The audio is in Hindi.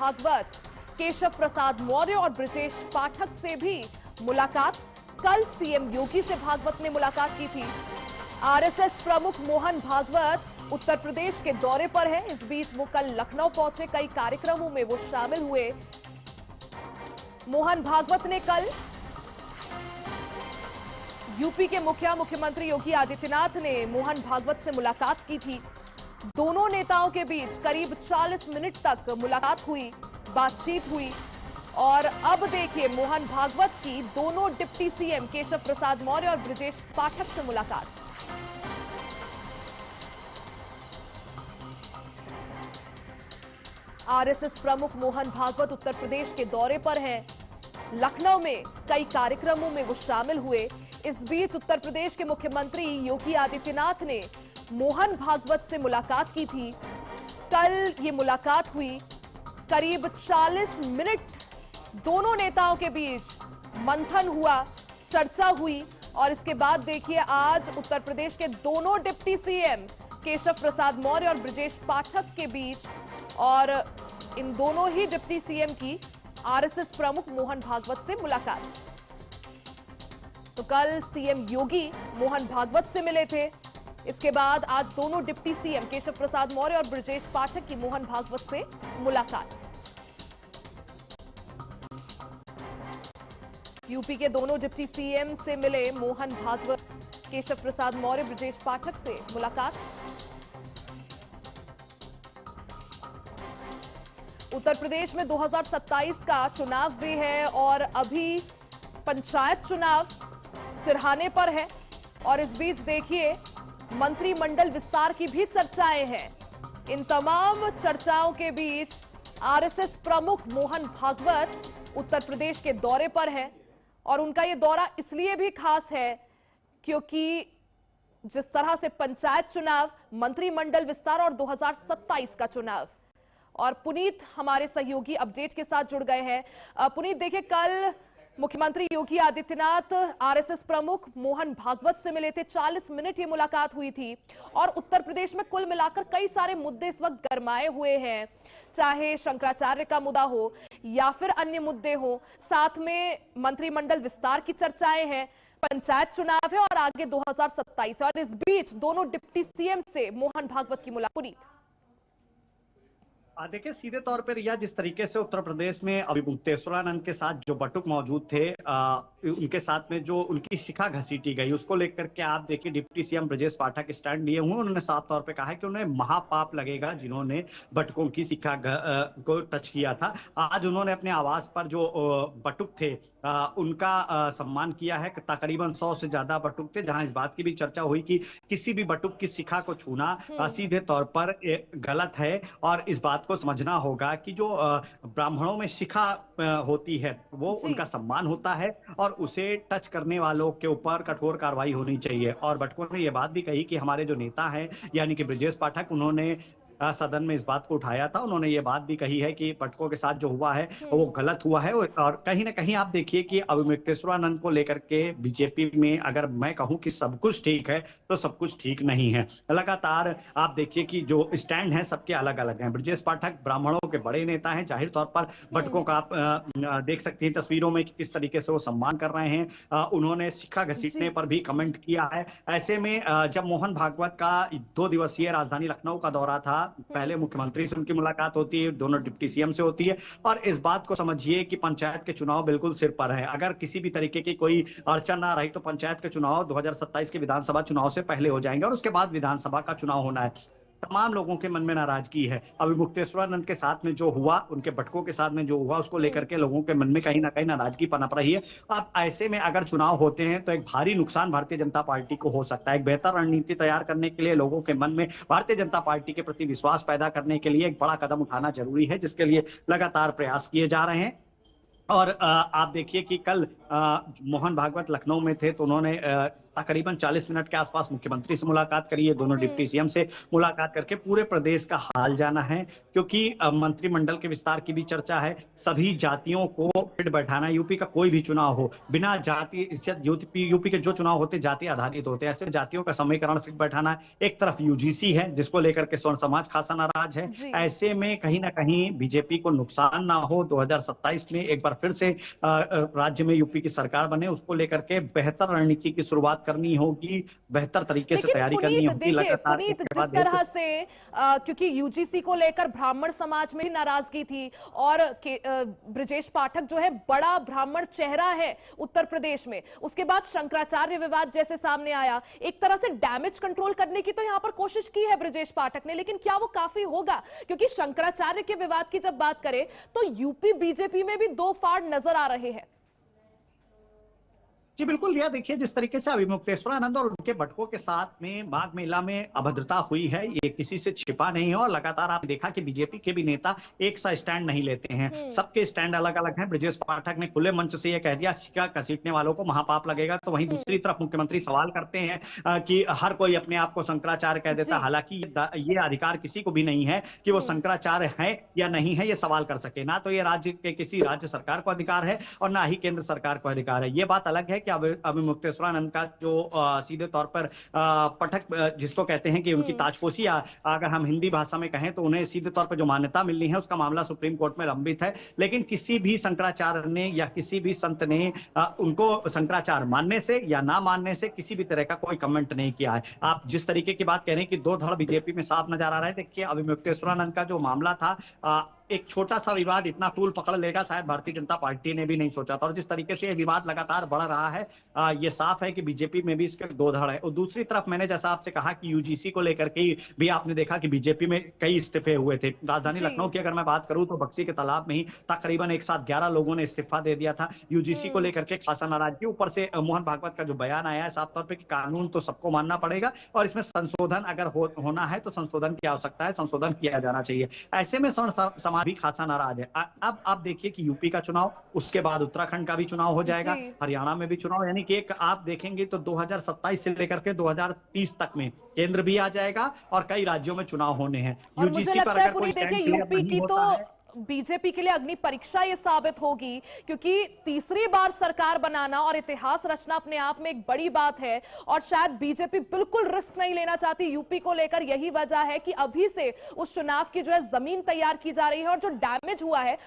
भागवत, केशव प्रसाद मौर्य और ब्रजेश पाठक से भी मुलाकात। कल सीएम योगी से भागवत ने मुलाकात की थी। आरएसएस प्रमुख मोहन भागवत उत्तर प्रदेश के दौरे पर है। इस बीच वो कल लखनऊ पहुंचे, कई कार्यक्रमों में वो शामिल हुए। मोहन भागवत ने कल यूपी के मुख्यमंत्री योगी आदित्यनाथ ने मोहन भागवत से मुलाकात की थी। दोनों नेताओं के बीच करीब 40 मिनट तक मुलाकात हुई, बातचीत हुई। और अब देखिए मोहन भागवत की दोनों डिप्टी सीएम केशव प्रसाद मौर्य और ब्रजेश पाठक से मुलाकात। आरएसएस प्रमुख मोहन भागवत उत्तर प्रदेश के दौरे पर हैं। लखनऊ में कई कार्यक्रमों में वो शामिल हुए। इस बीच उत्तर प्रदेश के मुख्यमंत्री योगी आदित्यनाथ ने मोहन भागवत से मुलाकात की थी। कल ये मुलाकात हुई, करीब 40 मिनट दोनों नेताओं के बीच मंथन हुआ, चर्चा हुई। और इसके बाद देखिए आज उत्तर प्रदेश के दोनों डिप्टी सीएम केशव प्रसाद मौर्य और ब्रजेश पाठक के बीच, और इन दोनों ही डिप्टी सीएम की आरएसएस प्रमुख मोहन भागवत से मुलाकात। तो कल सीएम योगी मोहन भागवत से मिले थे। इसके बाद आज दोनों डिप्टी सीएम केशव प्रसाद मौर्य और ब्रजेश पाठक की मोहन भागवत से मुलाकात। यूपी के दोनों डिप्टी सीएम से मिले मोहन भागवत, केशव प्रसाद मौर्य, ब्रजेश पाठक से मुलाकात। उत्तर प्रदेश में 2027 का चुनाव भी है और अभी पंचायत चुनाव सिरहाने पर है। और इस बीच देखिए मंत्रिमंडल विस्तार की भी चर्चाएं हैं। इन तमाम चर्चाओं के बीच आरएसएस प्रमुख मोहन भागवत उत्तर प्रदेश के दौरे पर हैं। और उनका ये दौरा इसलिए भी खास है क्योंकि जिस तरह से पंचायत चुनाव, मंत्रिमंडल विस्तार और 2027 का चुनाव। और पुनीत हमारे सहयोगी अपडेट के साथ जुड़ गए हैं। पुनीत, देखिए कल मुख्यमंत्री योगी आदित्यनाथ आरएसएस प्रमुख मोहन भागवत से मिले थे। 40 मिनट ये मुलाकात हुई थी। और उत्तर प्रदेश में कुल मिलाकर कई सारे मुद्दे इस वक्त गरमाए हुए हैं, चाहे शंकराचार्य का मुद्दा हो या फिर अन्य मुद्दे हो। साथ में मंत्रिमंडल विस्तार की चर्चाएं हैं, पंचायत चुनाव है और आगे 2027 है। और इस बीच दोनों डिप्टी सीएम से मोहन भागवत की मुलाकात। पुनीत, देखिए सीधे तौर पर रिया, जिस तरीके से उत्तर प्रदेश में अभी मुक्तेश्वरानंद के साथ जो बटुक मौजूद थे, उनके साथ में जो उनकी शिखा घसीटी गई, उसको लेकर के आप देखिए deputy CM Brajesh Pathak stand लिए हुए। उन्होंने साफ तौर पे कहा है कि उन्हें महापाप लगेगा जिन्होंने बटुकों की शिखा को टच किया था। आज उन्होंने अपने आवास पर जो बटुक थे उनका सम्मान किया है। तकरीबन 100 से ज्यादा बटुक थे, जहां इस बात की भी चर्चा हुई कि किसी भी बटुक की शिखा को छूना सीधे तौर पर गलत है। और इस बात को समझना होगा कि जो ब्राह्मणों में शिखा होती है वो उनका सम्मान होता है और उसे टच करने वालों के ऊपर कठोर कार्रवाई होनी चाहिए। और बटुकों ने यह बात भी कही कि हमारे जो नेता हैं यानी कि ब्रजेश पाठक, उन्होंने सदन में इस बात को उठाया था। उन्होंने ये बात भी कही है कि बटुकों के साथ जो हुआ है वो गलत हुआ है। और कहीं ना कहीं आप देखिए कि अब मुक्तेश्वरानंद को लेकर के बीजेपी में अगर मैं कहूं कि सब कुछ ठीक है तो सब कुछ ठीक नहीं है। लगातार आप देखिए कि जो स्टैंड है सबके अलग अलग हैं। ब्रजेश पाठक ब्राह्मणों के बड़े नेता हैं, जाहिर तौर पर बटुकों का आप देख सकते हैं तस्वीरों में कि किस तरीके से वो सम्मान कर रहे हैं। उन्होंने शिखा घसीटने पर भी कमेंट किया है। ऐसे में जब मोहन भागवत का 2 दिवसीय राजधानी लखनऊ का दौरा था, पहले मुख्यमंत्री से उनकी मुलाकात होती है, दोनों डिप्टी सीएम से होती है। और इस बात को समझिए कि पंचायत के चुनाव बिल्कुल सिर पर है। अगर किसी भी तरीके की कोई अड़चन ना रही तो पंचायत के चुनाव 2027 के विधानसभा चुनाव से पहले हो जाएंगे और उसके बाद विधानसभा का चुनाव होना है। तमाम लोगों के मन में नाराजगी है। अभी मुक्तेश्वरानंद के साथ में जो हुआ, उनके बटुकों के साथ में जो हुआ, उसको लेकर के लोगों के मन में कहीं ना कहीं नाराजगी पनप रही है। अब ऐसे में अगर चुनाव होते हैं तो एक भारी नुकसान भारतीय जनता पार्टी को हो सकता है। एक बेहतर रणनीति तैयार करने के लिए, लोगों के मन में भारतीय जनता पार्टी के प्रति विश्वास पैदा करने के लिए एक बड़ा कदम उठाना जरूरी है, जिसके लिए लगातार प्रयास किए जा रहे हैं। और आप देखिए कि कल मोहन भागवत लखनऊ में थे तो उन्होंने तकरीबन 40 मिनट के आसपास मुख्यमंत्री से मुलाकात करी है, दोनों डिप्टी सीएम से मुलाकात करके पूरे प्रदेश का हाल जाना है, क्योंकि मंत्रिमंडल के विस्तार की भी चर्चा है। सभी जातियों को फिट बैठाना, यूपी का कोई भी चुनाव हो बिना जाति, यूपी के जो चुनाव होते जाति आधारित होते हैं, ऐसे जातियों का समीकरण फिट बैठाना। एक तरफ यूजीसी है जिसको लेकर के स्वर्ण समाज खासा नाराज है। ऐसे में कहीं ना कहीं बीजेपी को नुकसान ना हो, 2027 में एक बार फिर से राज्य में यूपी की सरकार बने, उसको लेकर के बेहतर रणनीति की शुरुआत करनी होगी, बेहतर तरीके से तैयारी करनी होगी। लगातार पुनीत, जिस तरह से क्योंकि यूजीसी को लेकर ब्राह्मण समाज में ही नाराजगी थी और ब्रजेश पाठक जो है बड़ा ब्राह्मण चेहरा है उत्तर प्रदेश में, उसके बाद शंकराचार्य विवाद जैसे सामने आया, एक तरह से डैमेज कंट्रोल करने की तो यहां पर कोशिश की है ब्रजेश पाठक ने, लेकिन क्या वो काफी होगा? क्योंकि शंकराचार्य के विवाद की जब बात करें तो यूपी बीजेपी में भी दो फाड़ नजर आ रहे हैं। जी बिल्कुल, यह देखिए जिस तरीके से अभिमुक्तेश्वरानंद और उनके बटकों के साथ में माघ मेला में अभद्रता हुई है, ये किसी से छिपा नहीं है। और लगातार आप देखा कि बीजेपी के भी नेता एक सा स्टैंड नहीं लेते हैं, सबके स्टैंड अलग अलग हैं। ब्रजेश पाठक ने खुले मंच से यह कह दिया सिक्का घसीटने वालों को महापाप लगेगा, तो वहीं दूसरी तरफ मुख्यमंत्री सवाल करते हैं कि हर कोई अपने आप को शंकराचार्य कह देता। हालांकि ये अधिकार किसी को भी नहीं है कि वो शंकराचार्य है या नहीं है, ये सवाल कर सके। ना तो ये राज्य के किसी राज्य सरकार को अधिकार है और ना ही केंद्र सरकार को अधिकार है। ये बात अलग है कि अभिमुक्तेश्वरानंद का जो सीधे तौर पर पठक जिसको कहते हैं कि उनकी ताजपोशी, अगर हम हिंदी भाषा में कहें तो उन्हें सीधे तौर पर जो मान्यता मिलनी है उसका मामला सुप्रीम कोर्ट में लंबित है। लेकिन किसी भी शंकराचार्य ने या किसी भी संत ने उनको शंकराचार्य मानने से या ना मानने से किसी भी तरह का कोई कमेंट नहीं किया है। आप जिस तरीके की बात कह रहे हैं कि दो धड़ बीजेपी में साफ नजर आ रहा है, देखिए अभिमुक्तेश्वरानंद का जो मामला था, एक छोटा सा विवाद इतना तूल पकड़ लेगा शायद भारतीय जनता पार्टी ने भी नहीं सोचा था। और जिस तरीके से ये विवाद लगातार बढ़ रहा है, ये साफ है कि बीजेपी में भी इसके दो धड़ है। और दूसरी तरफ मैंने जैसा आपसे कहा कि यूजीसी को लेकर के भी आपने देखा कि बीजेपी में कई इस्तीफे हुए थे। राजधानी लखनऊ की अगर मैं बात करूं तो बक्सी के तालाब में ही तकरीबन एक साथ 11 लोगों ने इस्तीफा दे दिया था। यूजीसी को लेकर के खासा नाराजगी, ऊपर से मोहन भागवत का जो बयान आया है साफ तौर पर कि कानून तो सबको मानना पड़ेगा और इसमें संशोधन अगर होना है तो संशोधन की आवश्यकता है, संशोधन किया जाना चाहिए। ऐसे में समाज भी खासा नाराज है। अब आप देखिए कि यूपी का चुनाव, उसके बाद उत्तराखंड का भी चुनाव हो जाएगा, हरियाणा में भी चुनाव, यानी कि एक आप देखेंगे तो 2027 से लेकर के 2030 तक में केंद्र भी आ जाएगा और कई राज्यों में चुनाव होने हैं। यूजीसी पर अगर कोई स्टैंड क्लियर नहीं होता है, बीजेपी के लिए अग्नि परीक्षा ये साबित होगी, क्योंकि तीसरी बार सरकार बनाना और इतिहास रचना अपने आप में एक बड़ी बात है और शायद बीजेपी बिल्कुल रिस्क नहीं लेना चाहती यूपी को लेकर। यही वजह है कि अभी से उस चुनाव की जो है जमीन तैयार की जा रही है और जो डैमेज हुआ है